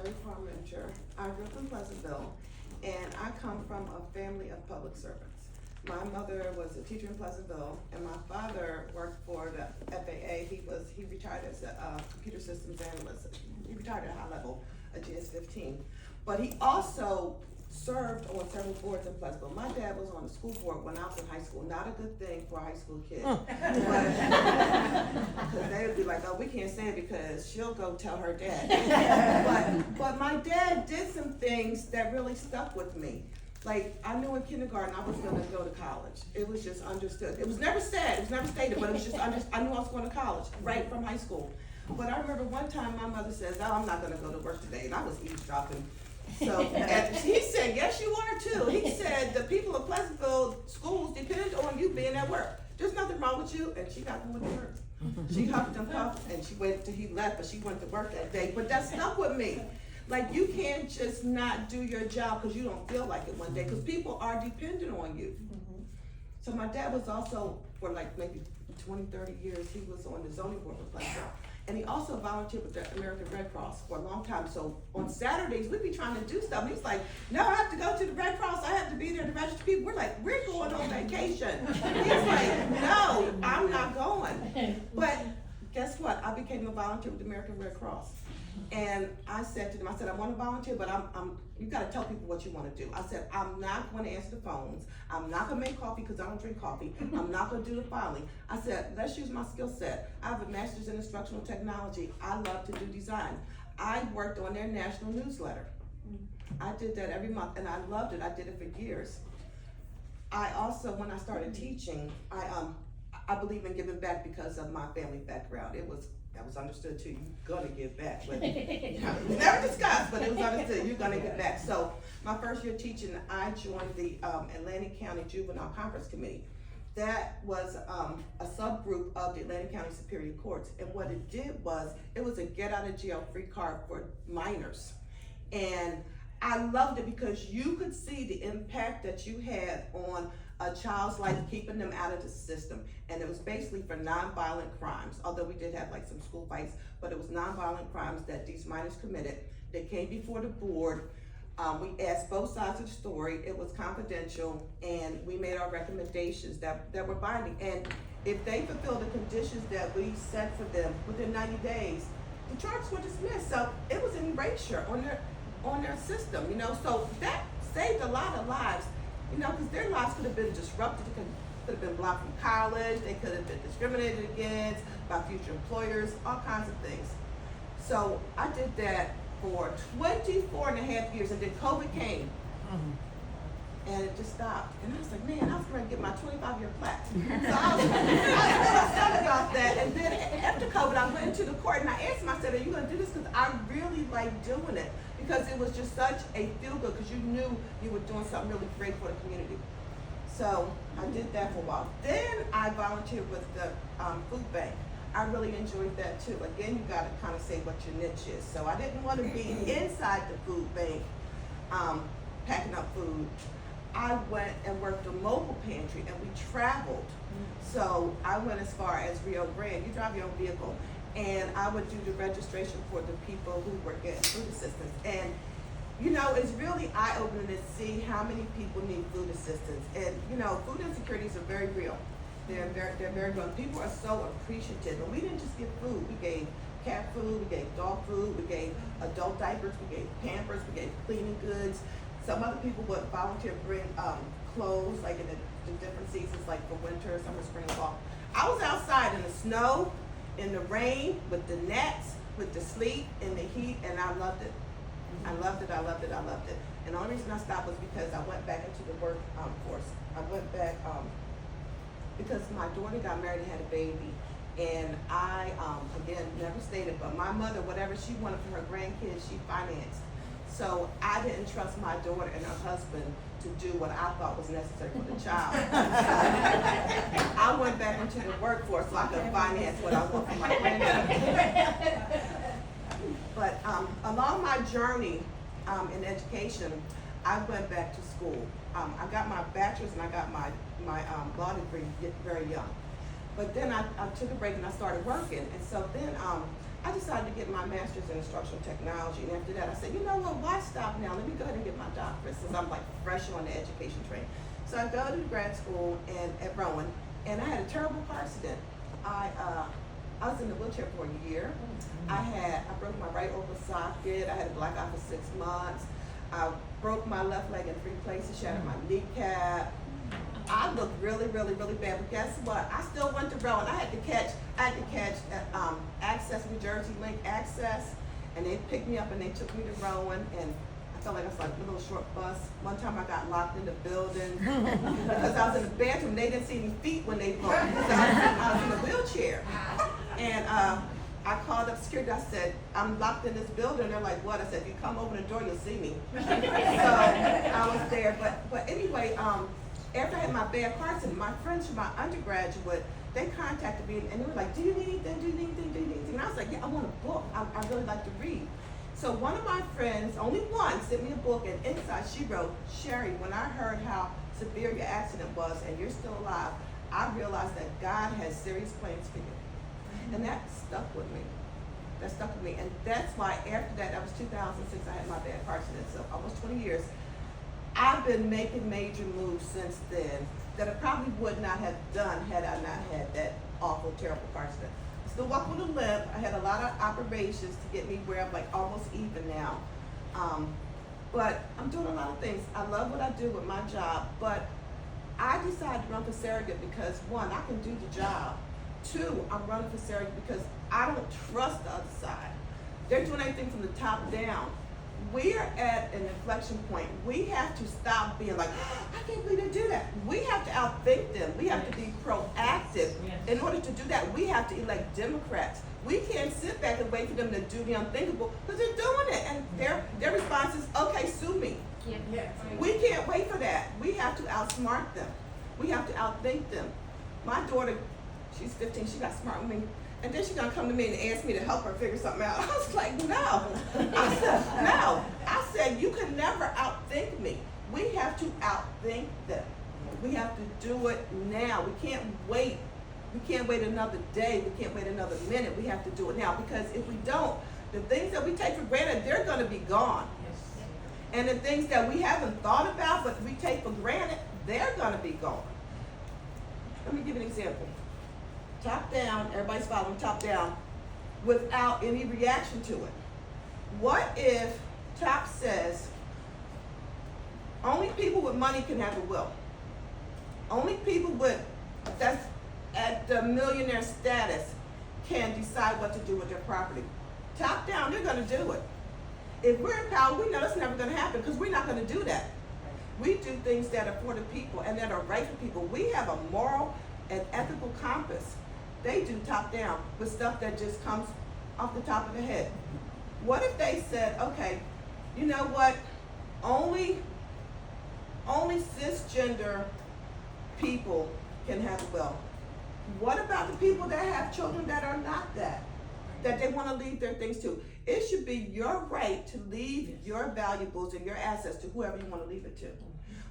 Sherri Parmenter. I grew up in Pleasantville, and I come from a family of public servants. My mother was a teacher in Pleasantville, and my father worked for the FAA. He retired as a computer systems analyst. He retired at a high level, a GS-15. But he also served on several boards in Pleasantville. My dad was on the school board when I was in high school. Not a good thing for a high school kid. Because they would be like, oh, we can't say it because she'll go tell her dad. But my dad did some things that really stuck with me. Like, I knew in kindergarten I was gonna go to college. It was just understood. It was never said, it was never stated, but it was just I knew I was going to college, right from high school. But I remember one time my mother says, oh, I'm not gonna go to work today, and I was eavesdropping. So, and he said, yes, you are too. He said, the people of Pleasantville schools depend on you being at work. There's nothing wrong with you, and she got him with work. She huffed and puffed, and she waited till he left, but she went to work that day. But that stuck with me. Like, you can't just not do your job because you don't feel like it one day, because people are dependent on you. So my dad was also, for like maybe 20, 30 years, he was on the zoning board with Pleasantville. And he also volunteered with the American Red Cross for a long time. So on Saturdays, we'd be trying to do stuff. And he's like, no, I have to go to the Red Cross. I have to be there to register people. We're like, we're going on vacation. He's like, no, I'm not going. But guess what? I became a volunteer with the American Red Cross. And I said to them, I said, I want to volunteer, but you got to tell people what you want to do. I said, I'm not going to answer the phones. I'm not going to make coffee because I don't drink coffee. I'm not going to do the filing. I said, let's use my skill set. I have a master's in instructional technology. I love to do design. I worked on their national newsletter. I did that every month, and I loved it. I did it for years. I also, when I started teaching, I believe in giving back because of my family background. That was understood too. You're gonna give back, but it was never discussed. But it was understood. You're gonna give back. So my first year teaching, I joined the Atlantic County Juvenile Conference Committee. That was a subgroup of the Atlantic County Superior Courts, and what it did was it was a get out of jail free card for minors, and I loved it because you could see the impact that you had on a child's life, keeping them out of the system. And it was basically for nonviolent crimes, although we did have like some school fights, but it was nonviolent crimes that these minors committed. They came before the board. We asked both sides of the story. It was confidential, and we made our recommendations that were binding. And if they fulfilled the conditions that we set for them within 90 days, the charges were dismissed. So it was an erasure on their system, you know. So that saved a lot of lives. You know, because their lives could have been disrupted, could have been blocked from college, they could have been discriminated against by future employers, all kinds of things. So I did that for 24 and a half years, and then COVID came, and it just stopped. And I was like, man, I was going to get my 25-year plaque. So I was upset about that. And then after COVID, I went into the court, and I asked him, I said, are you going to do this? Because I really like doing it. Because it was just such a feel-good, because you knew you were doing something really great for the community. So I did that for a while. Then I volunteered with the food bank. I really enjoyed that too. Again, you got to kind of say what your niche is. So I didn't want to be inside the food bank packing up food. I went and worked a mobile pantry, and we traveled. So I went as far as Rio Grande. You drive your own vehicle. And I would do the registration for the people who were getting food assistance. And, you know, it's really eye-opening to see how many people need food assistance. And, you know, food insecurities are very real. They're very real. People are so appreciative. And we didn't just give food. We gave cat food, we gave dog food, we gave adult diapers, we gave Pampers, we gave cleaning goods. Some other people would volunteer to bring clothes, like in the different seasons, like for winter, summer, spring, and fall. I was outside in the snow, in the rain, with the nets, with the sleet, in the heat, and I loved it. I loved it, I loved it, I loved it. And the only reason I stopped was because I went back into the workforce. I went back because my daughter got married and had a baby. And I, again, never stated, but my mother, whatever she wanted for her grandkids, she financed. So I didn't trust my daughter and her husband to do what I thought was necessary for the child. I went back into the workforce so I could finance what I want for my grandchildren. But along my journey in education, I went back to school. I got my bachelor's and I got my law degree very young. But then I took a break and I started working. And so then I decided to get my master's in instructional technology, and after that I said, you know what, why stop now? Let me go ahead and get my doctorate since I'm like fresh on the education train. So I go to grad school at Rowan, and I had a terrible car accident. I was in the wheelchair for a year. I broke my right orbital socket. I had a black eye for 6 months. I broke my left leg in 3 places, shattered my kneecap. I looked really, really, really bad. But guess what? I still went to Rowan. I had to catch Access, New Jersey Link Access, and they picked me up and they took me to Rowan, and I felt like I was like a little short bus. One time I got locked in the building because I was in the bathroom. They didn't see any feet when they brought me because I was in a wheelchair. And I called up security. I said, I'm locked in this building. They're like, what? I said, if you come open the door, you'll see me. So I was there. But anyway, after I had my bad car accident, my friends from my undergraduate, they contacted me and they were like, do you need anything? Do you need anything? Do you need anything? And I was like, yeah, I want a book. I really like to read. So one of my friends, only one, sent me a book, and inside she wrote, Sherri, when I heard how severe your accident was and you're still alive, I realized that God has serious plans for you. And that stuck with me. That stuck with me. And that's why after that was 2006, I had my bad car accident. So almost 20 years. I've been making major moves since then that I probably would not have done had I not had that awful, terrible car accident. I still walk with a limp. I had a lot of operations to get me where I'm like almost even now. But I'm doing a lot of things. I love what I do with my job, but I decided to run for surrogate because 1, I can do the job. 2, I'm running for surrogate because I don't trust the other side. They're doing everything from the top down. We're at an inflection point. We have to stop being like, oh, I can't believe they do that. We have to outthink them. We have to be proactive. In order to do that, we have to elect Democrats. We can't sit back and wait for them to do the unthinkable because they're doing it. And their response is, okay, sue me. We can't wait for that. We have to outsmart them. We have to outthink them. My daughter, she's 15, she got smart with me. And then she's gonna come to me and ask me to help her figure something out. I was like, no. I said, no. I said, you can never outthink me. We have to outthink them. We have to do it now. We can't wait. We can't wait another day. We can't wait another minute. We have to do it now because if we don't, the things that we take for granted, they're gonna be gone. And the things that we haven't thought about but we take for granted, they're gonna be gone. Let me give you an example. Top down, everybody's following top down without any reaction to it. What if top says only people with money can have a will? Only people that's at the millionaire status can decide what to do with their property. Top down, they're gonna do it. If we're in power, we know that's never gonna happen because we're not gonna do that. We do things that are for the people and that are right for people. We have a moral and ethical compass. They do top down with stuff that just comes off the top of the head. What if they said, okay, you know what? Only cisgender people can have a will. What about the people that have children that are not that they want to leave their things to? It should be your right to leave your valuables and your assets to whoever you want to leave it to.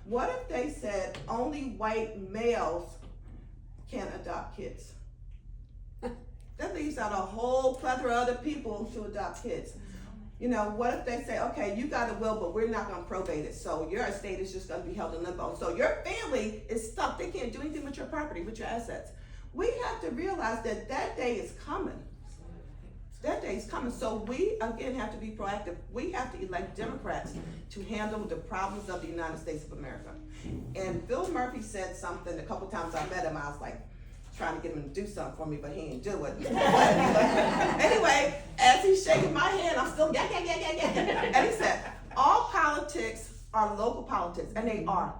What if they said only white males can adopt kids? That leaves out a whole plethora of other people to adopt kids. You know, what if they say, okay, you got a will, but we're not going to probate it, so your estate is just going to be held in limbo. So your family is stuck. They can't do anything with your property, with your assets. We have to realize that that day is coming. That day is coming. So we, again, have to be proactive. We have to elect Democrats to handle the problems of the United States of America. And Phil Murphy said something a couple times I met him. I was like, trying to get him to do something for me, but he didn't do it. Anyway, as he's shaking my hand, I'm still yeah. And he said, all politics are local politics, and they are.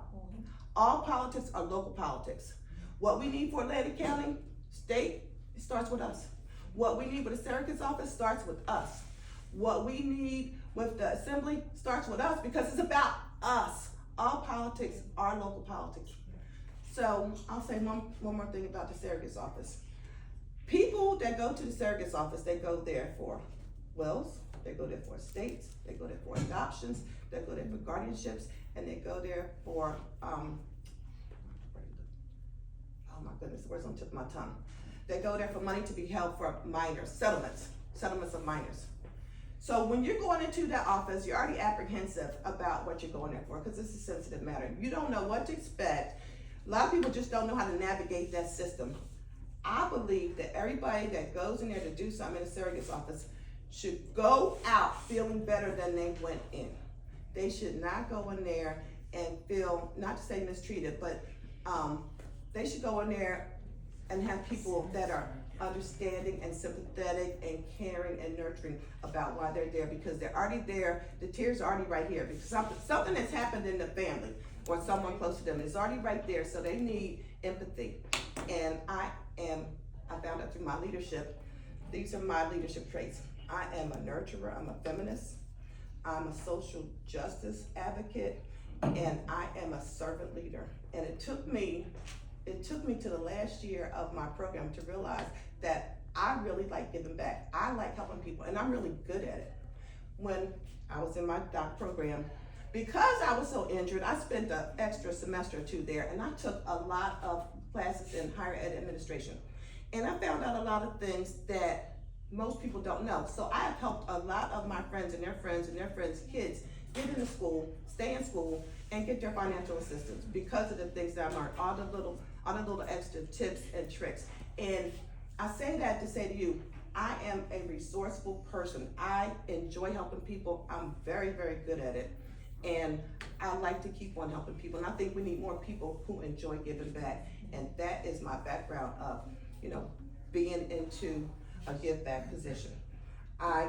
All politics are local politics. What we need for Atlantic County, state, it starts with us. What we need with the surrogate's office starts with us. What we need with the assembly starts with us because it's about us. All politics are local politics. So I'll say one more thing about the surrogate's office. People that go to the surrogate's office, they go there for wills, they go there for estates, they go there for adoptions, they go there for guardianships, and they go there for, oh my goodness, the words on the tip of my tongue. They go there for money to be held for minors, settlements. settlements of minors. So when you're going into that office, you're already apprehensive about what you're going there for, because it's a sensitive matter. You don't know what to expect. A lot of people just don't know how to navigate that system. I believe that everybody that goes in there to do something in a surrogate's office should go out feeling better than they went in. They should not go in there and feel, not to say mistreated, but they should go in there and have people that are understanding and sympathetic and caring and nurturing about why they're there, because they're already there. The tears are already right here because something that's happened in the family or someone close to them is already right there, so they need empathy. And I found out through my leadership, these are my leadership traits. I am a nurturer, I'm a feminist, I'm a social justice advocate, and I am a servant leader. And it took me to the last year of my program to realize that I really like giving back. I like helping people, and I'm really good at it. When I was in my doc program, because I was so injured, I spent an extra semester or two there, and I took a lot of classes in higher ed administration. And I found out a lot of things that most people don't know. So I have helped a lot of my friends and their friends and their friends' kids get into school, stay in school, and get their financial assistance because of the things that I learned, all the little extra tips and tricks. And I say that to say to you, I am a resourceful person. I enjoy helping people. I'm very, very good at it. And I like to keep on helping people. And I think we need more people who enjoy giving back. And that is my background of, being into a give back position. I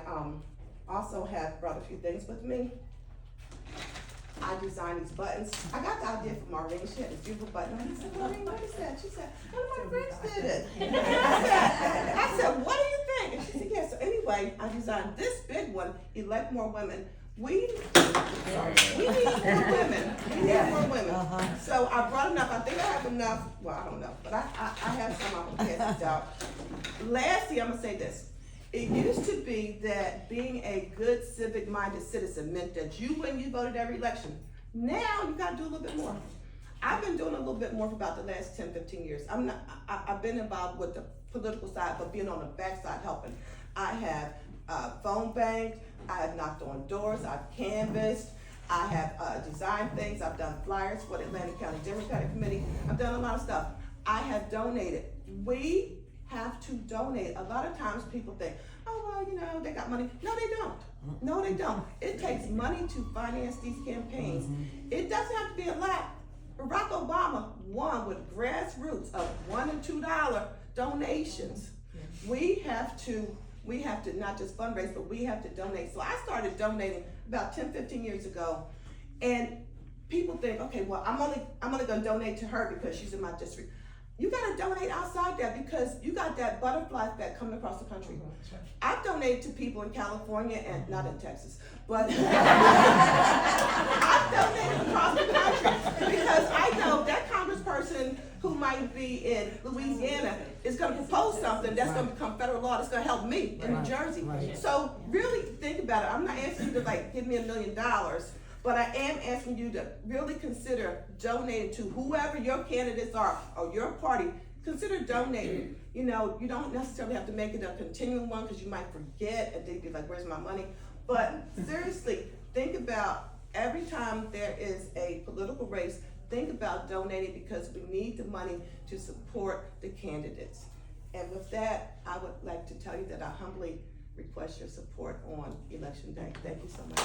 also have brought a few things with me. I designed these buttons. I got the idea from Maureen. She had this beautiful button. I said, Maureen, what is that? She said, one of my friends did it. And I said, what do you think? And she said, yeah. So anyway, I designed this big one, elect more women. We need more women. We need more women. So I brought enough. I think I have enough. Well, I don't know, but I have some. I'm gonna pass this out. Lastly, I'm gonna say this. It used to be that being a good civic-minded citizen meant that when you voted every election. Now you gotta do a little bit more. I've been doing a little bit more for about the last 10, 15 years. I've been involved with the political side, but being on the backside helping. I have phone banked, I have knocked on doors, I've canvassed, I have designed things, I've done flyers for the Atlanta County Democratic Committee, I've done a lot of stuff. I have donated. We have to donate. A lot of times people think, oh, well, they got money. No, they don't. No, they don't. It takes money to finance these campaigns. It doesn't have to be a lot. Barack Obama won with grassroots of $1 and $2 donations. We have to not just fundraise, but we have to donate. So I started donating about 10, 15 years ago, and people think, okay, well, I'm only gonna donate to her because she's in my district. You gotta donate outside that because you got that butterfly effect coming across the country. I've donated to people in California and not in Texas, but I've donated across the country because I know that congressperson who might be in Louisiana is gonna propose something that's gonna become federal law that's gonna help me in New Jersey. So really think about it. I'm not asking you to give me $1 million, but I am asking you to really consider donating to whoever your candidates are or your party. Consider donating. You don't necessarily have to make it a continuing one because you might forget and think like, where's my money? But seriously, think about every time there is a political race, think about donating because we need the money to support the candidates. And with that, I would like to tell you that I humbly request your support on Election Day. Thank you so much.